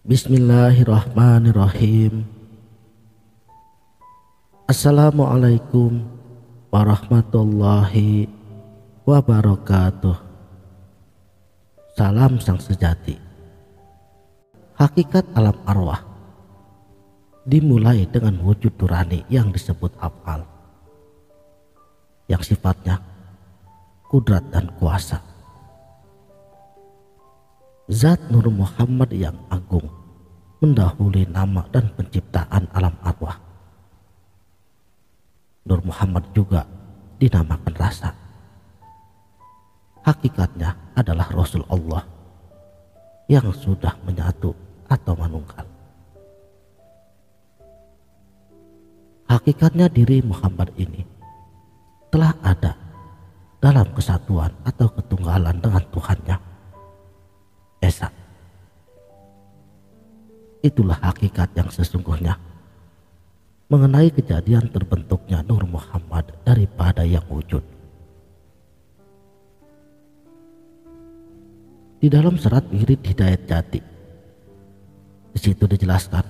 Bismillahirrahmanirrahim. Assalamualaikum warahmatullahi wabarakatuh. Salam sang sejati. Hakikat alam arwah dimulai dengan wujud nurani yang disebut af'al, yang sifatnya kudrat dan kuasa. Zat Nur Muhammad yang agung mendahului nama dan penciptaan alam arwah. Nur Muhammad juga dinamakan rasa. Hakikatnya adalah Rasul Allah yang sudah menyatu atau manunggal. Hakikatnya diri Muhammad ini telah ada dalam kesatuan atau ketunggalan dengan Tuhannya Esa. Itulah hakikat yang sesungguhnya mengenai kejadian terbentuknya Nur Muhammad daripada yang wujud. Di dalam serat Wirid Hidayat Jati, di situ dijelaskan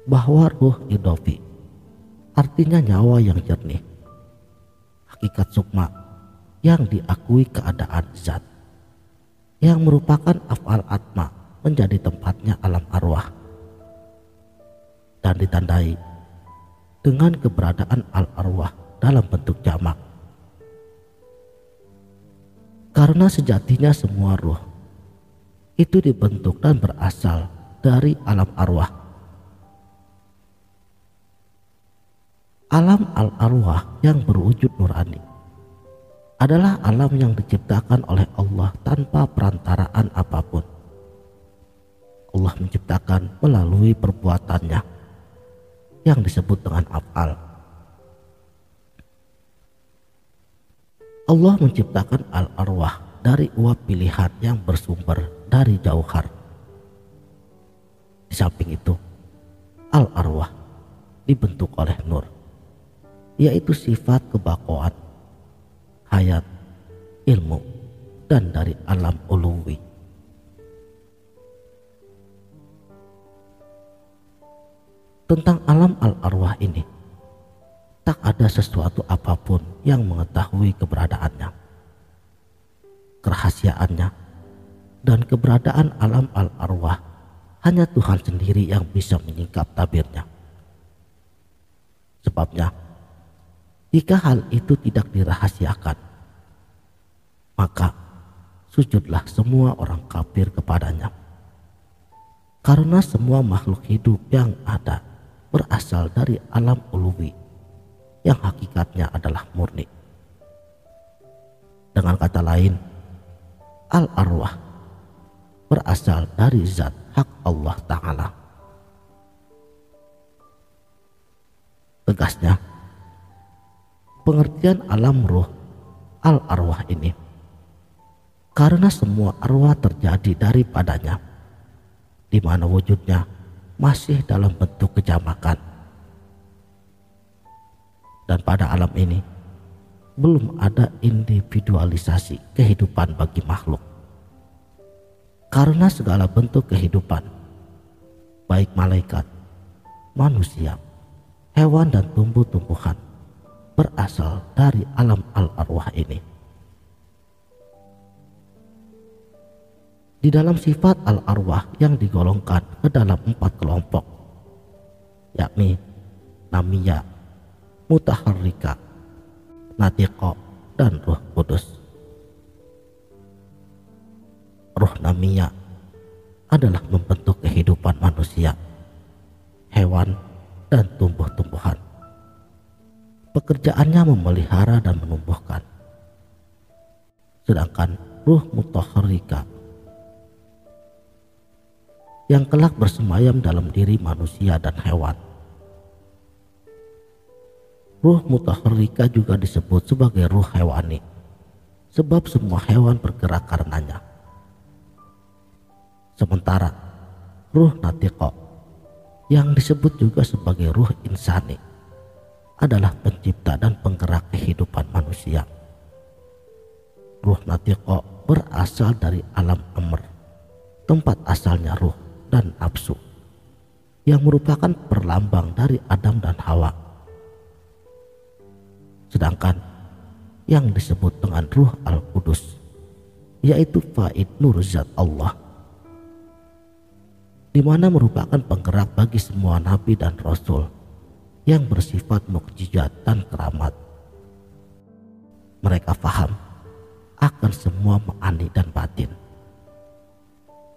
bahwa ruh idofi artinya nyawa yang jernih, hakikat sukma yang diakui keadaan zat, yang merupakan af'al atma menjadi tempatnya alam arwah, dan ditandai dengan keberadaan al-arwah dalam bentuk jamak. Karena sejatinya semua ruh itu dibentuk dan berasal dari alam arwah. Alam al-arwah yang berwujud nurani adalah alam yang diciptakan oleh Allah tanpa perantaraan apapun. Allah menciptakan melalui perbuatannya yang disebut dengan af'al. Allah menciptakan al-arwah dari uap pilihan yang bersumber dari jauhar. Di samping itu, al-arwah dibentuk oleh nur, yaitu sifat kebakoan, hayat, ilmu, dan dari alam uluwi. Tentang alam al-arwah ini, tak ada sesuatu apapun yang mengetahui keberadaannya, kerahasiaannya, dan keberadaan alam al-arwah hanya Tuhan sendiri yang bisa menyingkap tabirnya. Sebabnya, jika hal itu tidak dirahasiakan, maka sujudlah semua orang kafir kepadanya. Karena semua makhluk hidup yang ada berasal dari alam uluwi yang hakikatnya adalah murni. Dengan kata lain, al-arwah berasal dari zat hak Allah Ta'ala. Tegasnya, pengertian alam ruh al-arwah ini karena semua arwah terjadi daripadanya, di mana wujudnya masih dalam bentuk kejamakan, dan pada alam ini belum ada individualisasi kehidupan bagi makhluk. Karena segala bentuk kehidupan, baik malaikat, manusia, hewan, dan tumbuh-tumbuhan berasal dari alam al-arwah ini. Di dalam sifat al-arwah yang digolongkan ke dalam 4 kelompok, yakni namiyah, mutaharrika, natiqah, dan ruh kudus. Ruh namiyah adalah membentuk kehidupan manusia, hewan, dan tumbuh-tumbuhan. Pekerjaannya memelihara dan menumbuhkan. Sedangkan ruh mutaharrika yang kelak bersemayam dalam diri manusia dan hewan. Ruh mutaharrika juga disebut sebagai ruh hewani, sebab semua hewan bergerak karenanya. Sementara ruh natiqah yang disebut juga sebagai ruh insani adalah pencipta dan penggerak kehidupan manusia. Ruh natiqah berasal dari alam amr, tempat asalnya ruh dan nafsu, yang merupakan perlambang dari Adam dan Hawa. Sedangkan yang disebut dengan Ruh Al-Qudus, yaitu faid nur zat Allah, di mana merupakan penggerak bagi semua nabi dan rasul yang bersifat mukjizat dan keramat. Mereka faham akan semua ma'ani dan batin,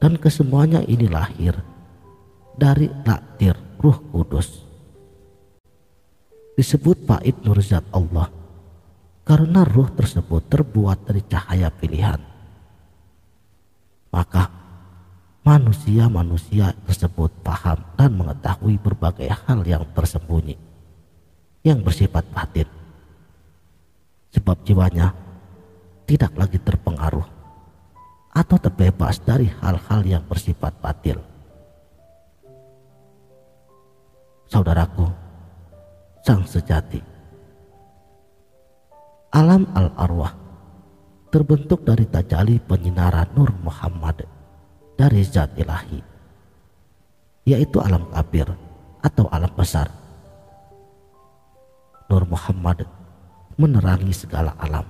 dan kesemuanya ini lahir dari takdir Ruh Kudus. Disebut faid nur zat Allah karena ruh tersebut terbuat dari cahaya pilihan. Maka manusia tersebut paham dan mengetahui berbagai hal yang tersembunyi yang bersifat batin, sebab jiwanya tidak lagi terpengaruh atau terbebas dari hal-hal yang bersifat batil. Saudaraku, sang sejati, alam al-arwah terbentuk dari tajalli penyinaran Nur Muhammad dari zat ilahi, yaitu alam kabir atau alam besar. Nur Muhammad menerangi segala alam,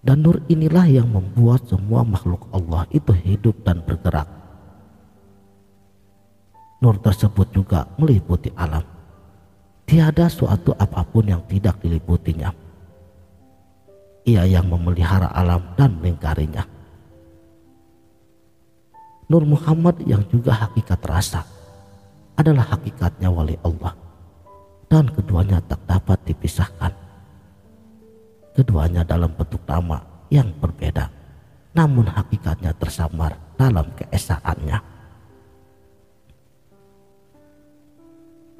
dan nur inilah yang membuat semua makhluk Allah itu hidup dan bergerak. Nur tersebut juga meliputi alam. Tiada suatu apapun yang tidak diliputinya. Ia yang memelihara alam dan melingkarinya. Nur Muhammad yang juga hakikat rasa adalah hakikatnya wali Allah, dan keduanya tak dapat dipisahkan. Keduanya dalam bentuk nama yang berbeda, namun hakikatnya tersamar dalam keesaannya.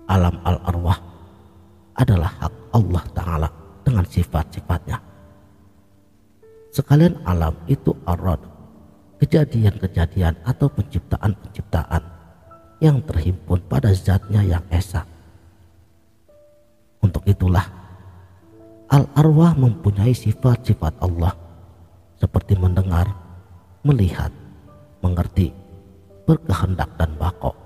Alam al-arwah adalah hak Allah Ta'ala dengan sifat-sifatnya. Sekalian alam itu arad, kejadian-kejadian atau penciptaan-penciptaan yang terhimpun pada zatnya yang esa. Untuk itulah al-arwah mempunyai sifat-sifat Allah seperti mendengar, melihat, mengerti, berkehendak dan bako.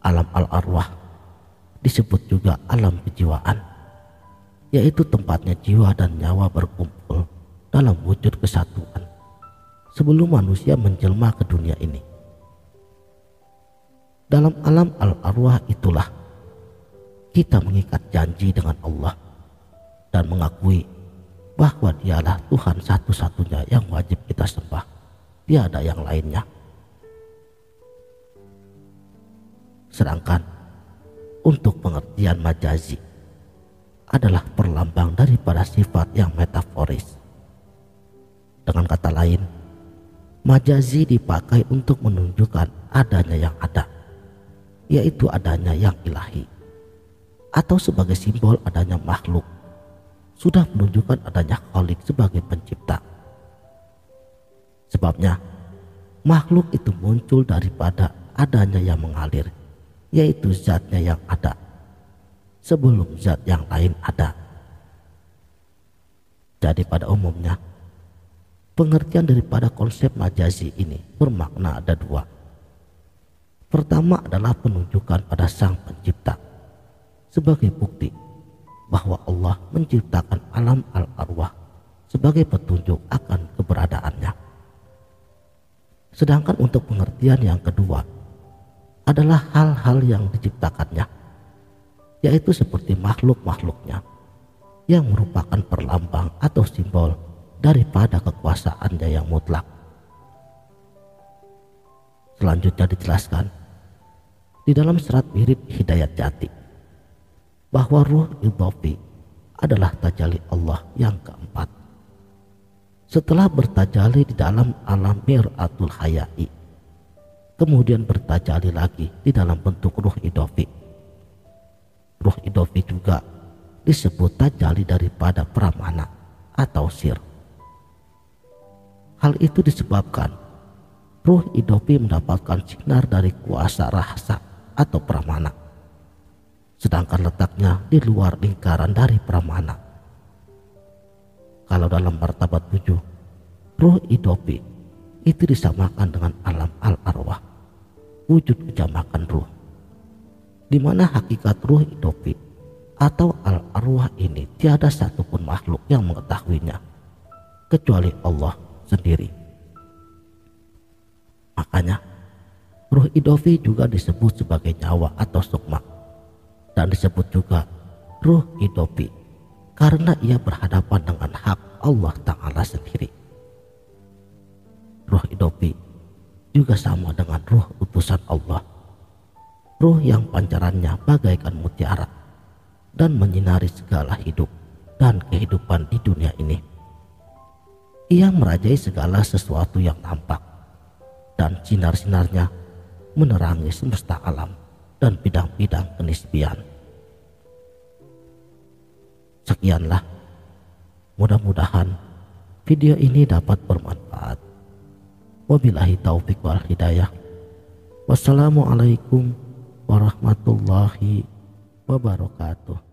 Alam al-arwah disebut juga alam kejiwaan, yaitu tempatnya jiwa dan nyawa berkumpul dalam wujud kesatuan sebelum manusia menjelma ke dunia ini. Dalam alam al-arwah itulah kita mengikat janji dengan Allah dan mengakui bahwa Dialah Tuhan satu-satunya yang wajib kita sembah, tiada yang lainnya. Sedangkan untuk pengertian majazi adalah perlambang daripada sifat yang metaforis. Dengan kata lain, majazi dipakai untuk menunjukkan adanya yang ada, yaitu adanya yang ilahi, atau sebagai simbol adanya makhluk, sudah menunjukkan adanya Khalik sebagai pencipta. Sebabnya makhluk itu muncul daripada adanya yang mengalir, yaitu zatnya yang ada sebelum zat yang lain ada. Jadi pada umumnya pengertian daripada konsep majazi ini bermakna ada dua. Pertama adalah penunjukan pada sang pencipta sebagai bukti bahwa Allah menciptakan alam al-arwah sebagai petunjuk akan keberadaannya. Sedangkan untuk pengertian yang kedua adalah hal-hal yang diciptakannya, yaitu seperti makhluk-makhluknya yang merupakan perlambang atau simbol daripada kekuasaannya yang mutlak. Selanjutnya dijelaskan di dalam serat Wirid Hidayat Jati bahwa ruh idhofi adalah tajalli Allah yang keempat. Setelah bertajalli di dalam alam mir'atul hayai, kemudian bertajalli lagi di dalam bentuk ruh idhofi. Ruh idhofi juga disebut tajalli daripada pramana atau sir. Hal itu disebabkan ruh idhofi mendapatkan sinar dari kuasa rahasa atau pramana, sedangkan letaknya di luar lingkaran dari pramana. Kalau dalam martabat 7, ruh idhofi itu disamakan dengan alam al-arwah, wujud kejamakan ruh, di mana hakikat ruh idofi atau al-arwah ini tiada satupun makhluk yang mengetahuinya kecuali Allah sendiri. Makanya ruh idofi juga disebut sebagai nyawa atau sukma, dan disebut juga ruh idofi karena ia berhadapan dengan hak Allah Ta'ala sendiri. Ruh idofi juga sama dengan ruh utusan Allah, ruh yang pancarannya bagaikan mutiara dan menyinari segala hidup dan kehidupan di dunia ini. Ia merajai segala sesuatu yang nampak, dan sinar-sinarnya menerangi semesta alam dan bidang-bidang kenisbian. Sekianlah, mudah-mudahan video ini dapat bermanfaat. Wabillahi taufiq wal hidayah. Wassalamualaikum warahmatullahi wabarakatuh.